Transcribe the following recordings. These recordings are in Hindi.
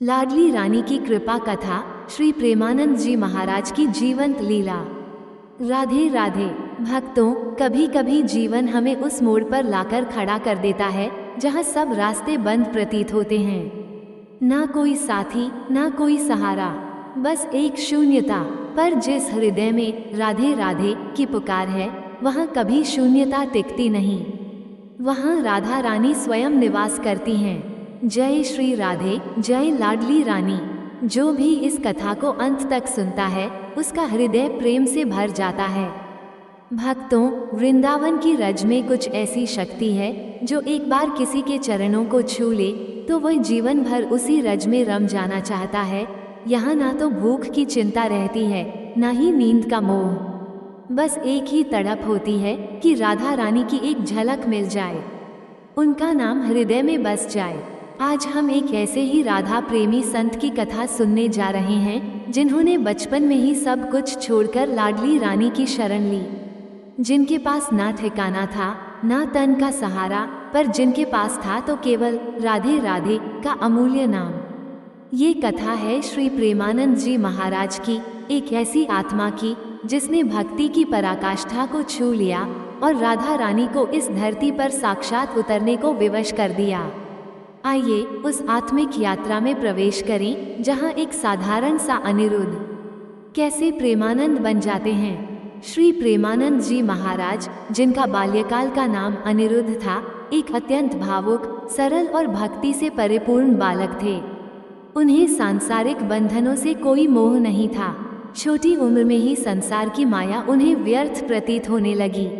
लाडली रानी की कृपा कथा श्री प्रेमानंद जी महाराज की जीवंत लीला। राधे राधे भक्तों, कभी कभी जीवन हमें उस मोड़ पर लाकर खड़ा कर देता है जहां सब रास्ते बंद प्रतीत होते हैं। ना कोई साथी, ना कोई सहारा, बस एक शून्यता। पर जिस हृदय में राधे राधे की पुकार है, वहां कभी शून्यता टिकती नहीं। वहां राधा रानी स्वयं निवास करती हैं। जय श्री राधे, जय लाडली रानी। जो भी इस कथा को अंत तक सुनता है, उसका हृदय प्रेम से भर जाता है। भक्तों, वृंदावन की रज में कुछ ऐसी शक्ति है जो एक बार किसी के चरणों को छू ले तो वह जीवन भर उसी रज में रम जाना चाहता है। यहाँ ना तो भूख की चिंता रहती है, ना ही नींद का मोह। बस एक ही तड़प होती है कि राधा रानी की एक झलक मिल जाए, उनका नाम हृदय में बस जाए। आज हम एक ऐसे ही राधा प्रेमी संत की कथा सुनने जा रहे हैं जिन्होंने बचपन में ही सब कुछ छोड़कर लाडली रानी की शरण ली। जिनके पास ना ठिकाना था, ना तन का सहारा, पर जिनके पास था तो केवल राधे राधे का अमूल्य नाम। ये कथा है श्री प्रेमानंद जी महाराज की, एक ऐसी आत्मा की जिसने भक्ति की पराकाष्ठा को छू लिया और राधा रानी को इस धरती पर साक्षात उतरने को विवश कर दिया। आइए उस आत्मिक यात्रा में प्रवेश करें जहां एक साधारण सा अनिरुद्ध कैसे प्रेमानंद बन जाते हैं। श्री प्रेमानंद जी महाराज, जिनका बाल्यकाल का नाम अनिरुद्ध था, एक अत्यंत भावुक, सरल और भक्ति से परिपूर्ण बालक थे। उन्हें सांसारिक बंधनों से कोई मोह नहीं था। छोटी उम्र में ही संसार की माया उन्हें व्यर्थ प्रतीत होने लगी।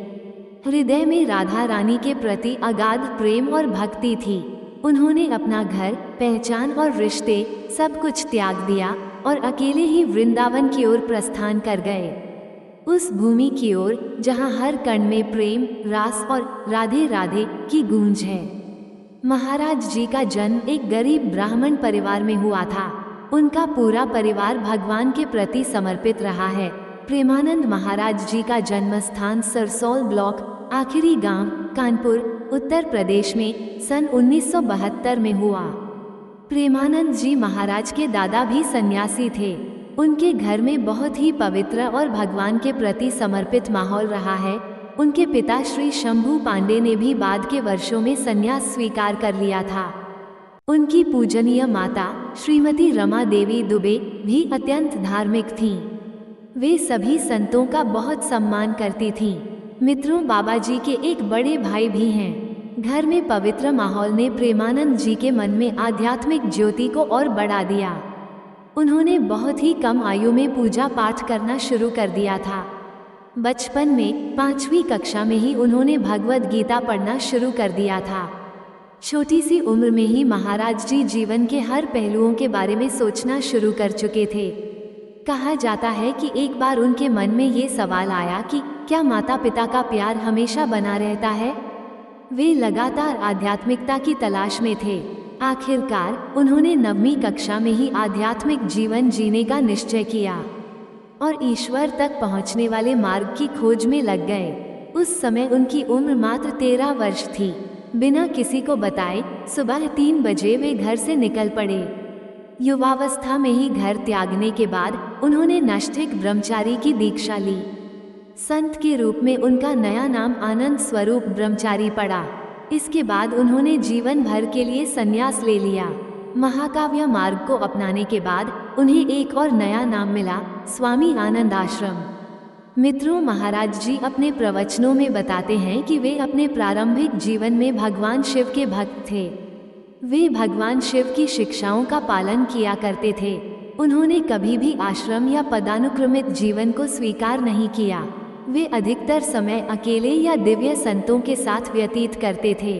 हृदय में राधा रानी के प्रति अगाध प्रेम और भक्ति थी। उन्होंने अपना घर, पहचान और रिश्ते सब कुछ त्याग दिया और अकेले ही वृंदावन की ओर प्रस्थान कर गए। उस भूमि की ओर जहां हर कण में प्रेम, रास और राधे राधे की गूंज है। महाराज जी का जन्म एक गरीब ब्राह्मण परिवार में हुआ था। उनका पूरा परिवार भगवान के प्रति समर्पित रहा है। प्रेमानंद महाराज जी का जन्म स्थान सरसौल ब्लॉक, आखिरी गांव, कानपुर, उत्तर प्रदेश में सन 1972 में हुआ। प्रेमानंद जी महाराज के दादा भी सन्यासी थे। उनके घर में बहुत ही पवित्र और भगवान के प्रति समर्पित माहौल रहा है। उनके पिता श्री शंभू पांडे ने भी बाद के वर्षों में सन्यास स्वीकार कर लिया था। उनकी पूजनीय माता श्रीमती रमा देवी दुबे भी अत्यंत धार्मिक थीं। वे सभी संतों का बहुत सम्मान करती थीं। मित्रों, बाबा जी के एक बड़े भाई भी हैं। घर में पवित्र माहौल ने प्रेमानंद जी के मन में आध्यात्मिक ज्योति को और बढ़ा दिया। उन्होंने बहुत ही कम आयु में पूजा पाठ करना शुरू कर दिया था। बचपन में 5वीं कक्षा में ही उन्होंने भगवद गीता पढ़ना शुरू कर दिया था। छोटी सी उम्र में ही महाराज जी जीवन के हर पहलुओं के बारे में सोचना शुरू कर चुके थे। कहा जाता है कि एक बार उनके मन में ये सवाल आया कि क्या माता पिता का प्यार हमेशा बना रहता है। वे लगातार आध्यात्मिकता की तलाश में थे। आखिरकार उन्होंने 9वीं कक्षा में ही आध्यात्मिक जीवन जीने का निश्चय किया और ईश्वर तक पहुंचने वाले मार्ग की खोज में लग गए। उस समय उनकी उम्र मात्र 13 वर्ष थी। बिना किसी को बताए सुबह 3 बजे वे घर से निकल पड़े। युवावस्था में ही घर त्यागने के बाद उन्होंने नैष्ठिक ब्रह्मचारी की दीक्षा ली। संत के रूप में उनका नया नाम आनंद स्वरूप ब्रह्मचारी पड़ा। इसके बाद उन्होंने जीवन भर के लिए संन्यास ले लिया। महाकाव्य मार्ग को अपनाने के बाद उन्हें एक और नया नाम मिला, स्वामी आनंद आश्रम। मित्रों, महाराज जी अपने प्रवचनों में बताते हैं कि वे अपने प्रारंभिक जीवन में भगवान शिव के भक्त थे। वे भगवान शिव की शिक्षाओं का पालन किया करते थे। उन्होंने कभी भी आश्रम या पदानुक्रमित जीवन को स्वीकार नहीं किया। वे अधिकतर समय अकेले या दिव्य संतों के साथ व्यतीत करते थे।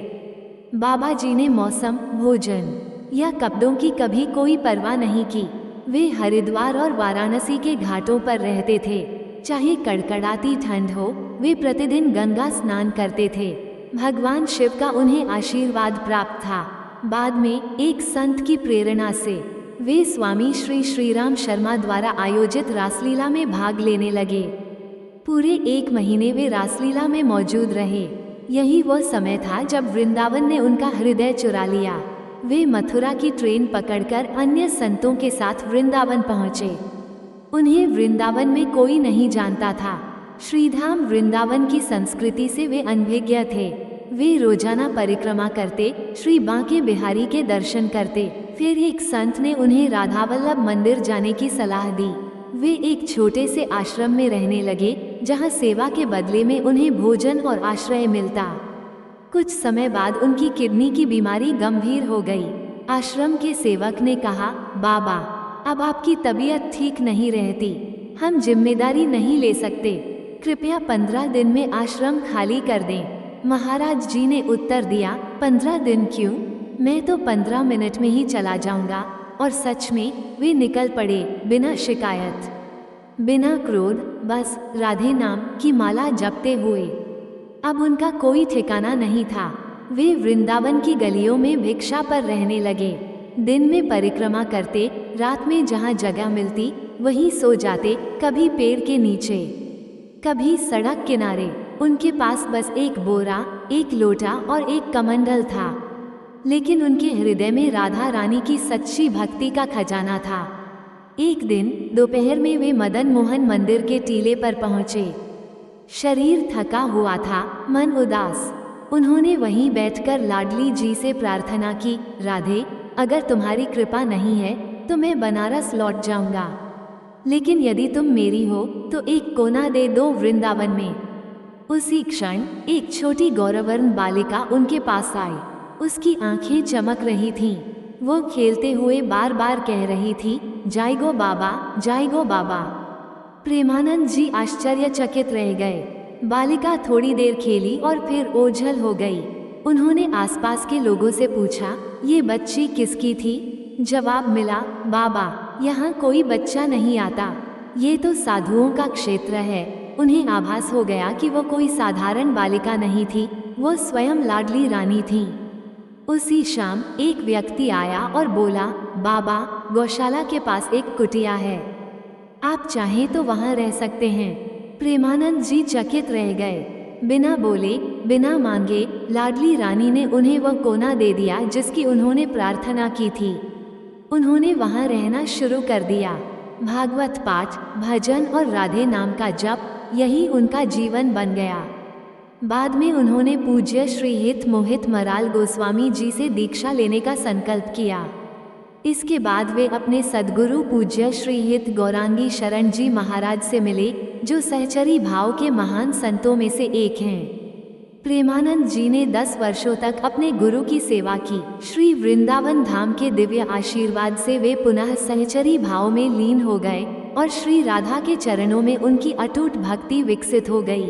बाबा जी ने मौसम, भोजन या कपड़ों की कभी कोई परवाह नहीं की। वे हरिद्वार और वाराणसी के घाटों पर रहते थे। चाहे कड़कड़ाती ठंड हो, वे प्रतिदिन गंगा स्नान करते थे। भगवान शिव का उन्हें आशीर्वाद प्राप्त था। बाद में एक संत की प्रेरणा से वे स्वामी श्री श्रीराम शर्मा द्वारा आयोजित रासलीला में भाग लेने लगे। पूरे 1 महीने वे रासलीला में मौजूद रहे। यही वो समय था जब वृंदावन ने उनका हृदय चुरा लिया। वे मथुरा की ट्रेन पकड़कर अन्य संतों के साथ वृंदावन पहुँचे। उन्हें वृंदावन में कोई नहीं जानता था। श्रीधाम वृंदावन की संस्कृति से वे अनभिज्ञ थे। वे रोजाना परिक्रमा करते, श्री बांके बिहारी के दर्शन करते। फिर एक संत ने उन्हें राधावल्लभ मंदिर जाने की सलाह दी। वे एक छोटे से आश्रम में रहने लगे, जहां सेवा के बदले में उन्हें भोजन और आश्रय मिलता। कुछ समय बाद उनकी किडनी की बीमारी गंभीर हो गई। आश्रम के सेवक ने कहा, बाबा, अब आपकी तबीयत ठीक नहीं रहती, हम जिम्मेदारी नहीं ले सकते, कृपया 15 दिन में आश्रम खाली कर दें। महाराज जी ने उत्तर दिया, 15 दिन क्यों, मैं तो 15 मिनट में ही चला जाऊंगा। और सच में वे निकल पड़े, बिना शिकायत, बिना क्रोध, बस राधे नाम की माला जपते हुए। अब उनका कोई ठिकाना नहीं था। वे वृंदावन की गलियों में भिक्षा पर रहने लगे। दिन में परिक्रमा करते, रात में जहाँ जगह मिलती वहीं सो जाते, कभी पेड़ के नीचे, कभी सड़क किनारे। उनके पास बस एक बोरा, एक लोटा और एक कमंडल था, लेकिन उनके हृदय में राधा रानी की सच्ची भक्ति का खजाना था। एक दिन दोपहर में वे मदन मोहन मंदिर के टीले पर पहुँचे। शरीर थका हुआ था, मन उदास। उन्होंने वहीं बैठकर लाडली जी से प्रार्थना की, राधे, अगर तुम्हारी कृपा नहीं है तो मैं बनारस लौट जाऊंगा, लेकिन यदि तुम मेरी हो तो एक कोना दे दो वृंदावन में। उसी क्षण एक छोटी गौरवर्ण बालिका उनके पास आई। उसकी आंखें चमक रही थीं। वो खेलते हुए बार बार कह रही थी, जय गो बाबा, जय गो बाबा। प्रेमानंद जी आश्चर्यचकित रह गए। बालिका थोड़ी देर खेली और फिर ओझल हो गई। उन्होंने आसपास के लोगों से पूछा, ये बच्ची किसकी थी? जवाब मिला, बाबा, यहाँ कोई बच्चा नहीं आता, ये तो साधुओं का क्षेत्र है। उन्हें आभास हो गया कि वो कोई साधारण बालिका नहीं थी, वो स्वयं लाडली रानी थी। उसी शाम एक व्यक्ति आया और बोला, बाबा, गौशाला के पास एक कुटिया है, आप चाहें तो वहाँ रह सकते हैं। प्रेमानंद जी चकित रह गए। बिना बोले, बिना मांगे लाडली रानी ने उन्हें वह कोना दे दिया जिसकी उन्होंने प्रार्थना की थी। उन्होंने वहाँ रहना शुरू कर दिया। भागवत पाठ, भजन और राधे नाम का जप, यही उनका जीवन बन गया। बाद में उन्होंने पूज्य श्री हित मोहित मराल गोस्वामी जी से दीक्षा लेने का संकल्प किया। इसके बाद वे अपने सद्गुरु पूज्य श्री हित गौरांगी शरण जी महाराज से मिले, जो सहचरी भाव के महान संतों में से एक हैं। प्रेमानंद जी ने 10 वर्षों तक अपने गुरु की सेवा की। श्री वृंदावन धाम के दिव्य आशीर्वाद से वे पुनः सहचरी भाव में लीन हो गए और श्री राधा के चरणों में उनकी अटूट भक्ति विकसित हो गई।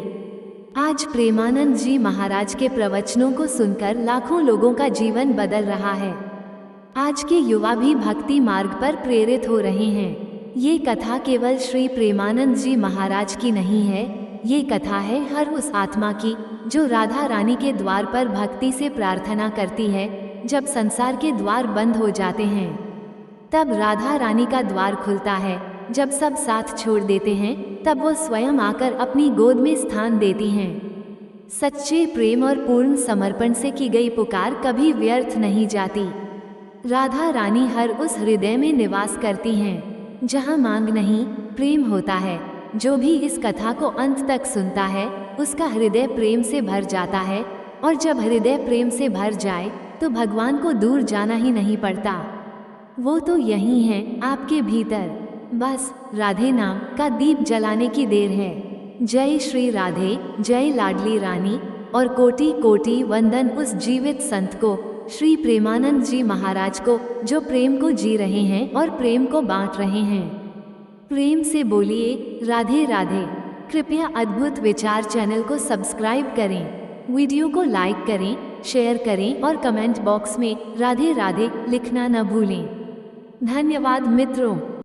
आज प्रेमानंद जी महाराज के प्रवचनों को सुनकर लाखों लोगों का जीवन बदल रहा है। आज के युवा भी भक्ति मार्ग पर प्रेरित हो रहे हैं। ये कथा केवल श्री प्रेमानंद जी महाराज की नहीं है, ये कथा है हर उस आत्मा की जो राधा रानी के द्वार पर भक्ति से प्रार्थना करती है। जब संसार के द्वार बंद हो जाते हैं, तब राधा रानी का द्वार खुलता है। जब सब साथ छोड़ देते हैं, तब वो स्वयं आकर अपनी गोद में स्थान देती हैं। सच्चे प्रेम और पूर्ण समर्पण से की गई पुकार कभी व्यर्थ नहीं जाती। राधा रानी हर उस हृदय में निवास करती हैं, जहाँ मांग नहीं, प्रेम होता है। जो भी इस कथा को अंत तक सुनता है, उसका हृदय प्रेम से भर जाता है, और जब हृदय प्रेम से भर जाए तो भगवान को दूर जाना ही नहीं पड़ता। वो तो यही हैं, आपके भीतर। बस राधे नाम का दीप जलाने की देर है। जय श्री राधे, जय लाडली रानी, और कोटि कोटि वंदन उस जीवित संत को, श्री प्रेमानंद जी महाराज को, जो प्रेम को जी रहे हैं और प्रेम को बांट रहे हैं। प्रेम से बोलिए राधे राधे। कृपया अद्भुत विचार चैनल को सब्सक्राइब करें, वीडियो को लाइक करें, शेयर करें और कमेंट बॉक्स में राधे राधे लिखना न भूलें। धन्यवाद मित्रों।